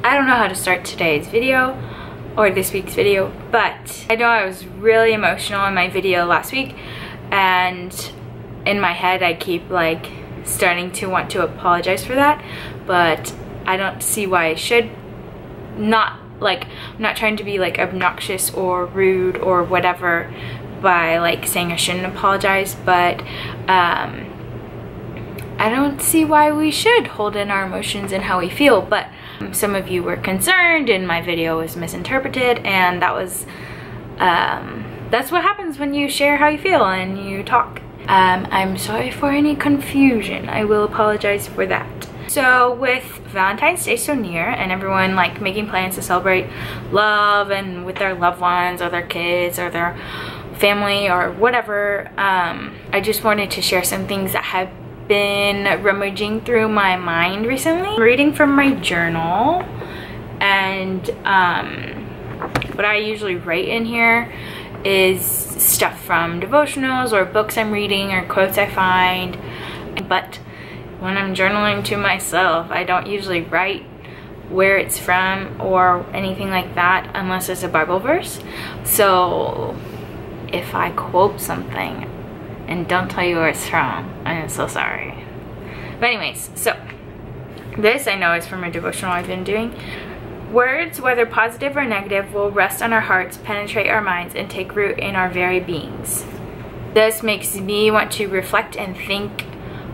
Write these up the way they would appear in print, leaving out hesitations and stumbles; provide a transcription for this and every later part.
I don't know how to start today's video or this week's video, but I know I was really emotional in my video last week, and in my head I keep like starting to want to apologize for that, but I don't see why I should. I'm not trying to be like obnoxious or rude or whatever by like saying I shouldn't apologize, but I don't see why we should hold in our emotions and how we feel. But some of you were concerned and my video was misinterpreted, and that was that's what happens when you share how you feel and you talk. I'm sorry for any confusion. I will apologize for that. So with Valentine's Day so near and everyone like making plans to celebrate love and with their loved ones or their kids or their family or whatever, I just wanted to share some things that have been rummaging through my mind recently. I'm reading from my journal, and what I usually write in here is stuff from devotionals or books I'm reading or quotes I find. But when I'm journaling to myself, I don't usually write where it's from or anything like that unless it's a Bible verse. So if I quote something and don't tell you where it's from, I'm so sorry. But anyways, so this I know is from a devotional I've been doing. Words, whether positive or negative, will rest on our hearts, penetrate our minds, and take root in our very beings. This makes me want to reflect and think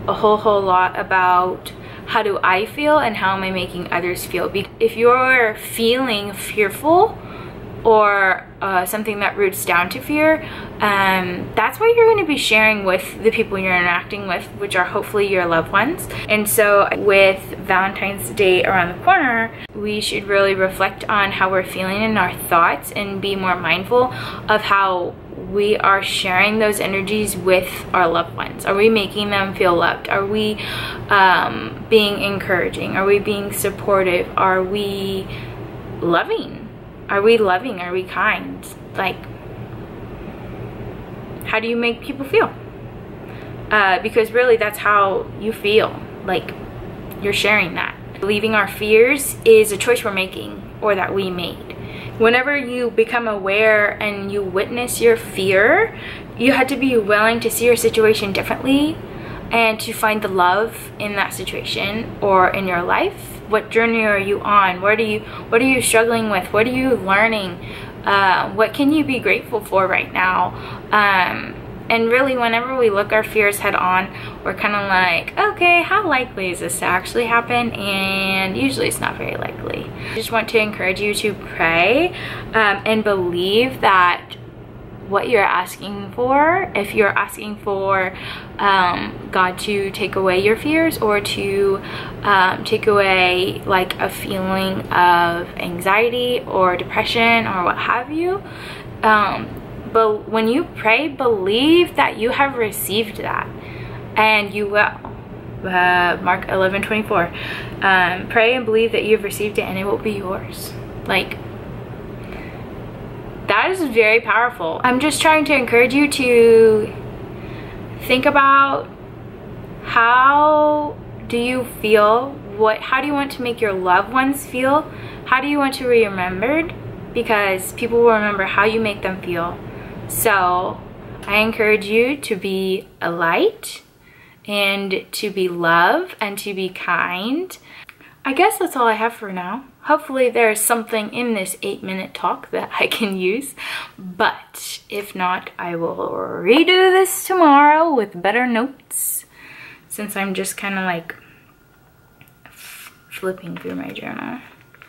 a whole lot about how do I feel and how am I making others feel. If you're feeling fearful or something that roots down to fear, that's what you're going to be sharing with the people you're interacting with, which are hopefully your loved ones. And so with Valentine's Day around the corner, we should really reflect on how we're feeling in our thoughts and be more mindful of how we are sharing those energies with our loved ones. Are we making them feel loved? Are we being encouraging? Are we being supportive? Are we loving? Are we loving? Are we kind? Like, how do you make people feel? Because really that's how you feel. Like, you're sharing that. Leaving our fears is a choice we're making, or that we made. Whenever you become aware and you witness your fear, you have to be willing to see your situation differently and to find the love in that situation or in your life. What journey are you on? What are you struggling with? What are you learning? What can you be grateful for right now? And really, whenever we look our fears head on, we're kind of like, okay, how likely is this to actually happen? And usually it's not very likely. I just want to encourage you to pray and believe that what you're asking for, if you're asking for God to take away your fears or to take away like a feeling of anxiety or depression or what have you, but when you pray, believe that you have received that, and you will. Mark 11:24. Pray and believe that you've received it and it will be yours. Like, that is very powerful. I'm just trying to encourage you to think about, how do you feel? How do you want to make your loved ones feel? How do you want to be remembered? Because people will remember how you make them feel. So I encourage you to be a light and to be love and to be kind. I guess that's all I have for now. Hopefully there's something in this 8-minute talk that I can use, but if not, I will redo this tomorrow with better notes, since I'm just kind of like flipping through my journal.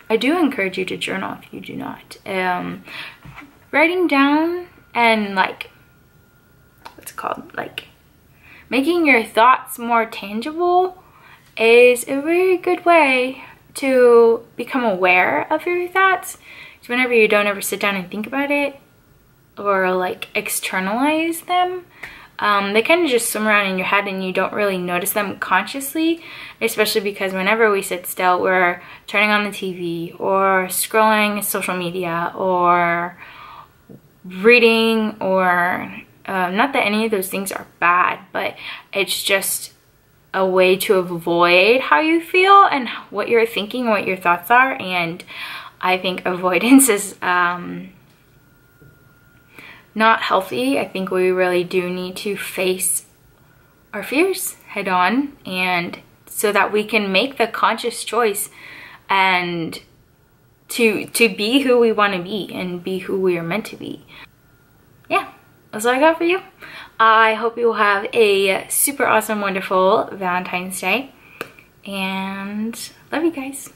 I do encourage you to journal if you do not. Writing down and like, what's it called? Like, making your thoughts more tangible is a very good way to become aware of your thoughts. So whenever you don't ever sit down and think about it or like externalize them, they kind of just swim around in your head and you don't really notice them consciously, especially because whenever we sit still, we're turning on the TV or scrolling social media or reading, or not that any of those things are bad, but it's just a way to avoid how you feel and what you're thinking, what your thoughts are. And I think avoidance is not healthy. I think we really do need to face our fears head on, and so that we can make the conscious choice and to be who we want to be and be who we are meant to be. Yeah, that's all I got for you. I hope you will have a super awesome, wonderful Valentine's Day, and love you guys.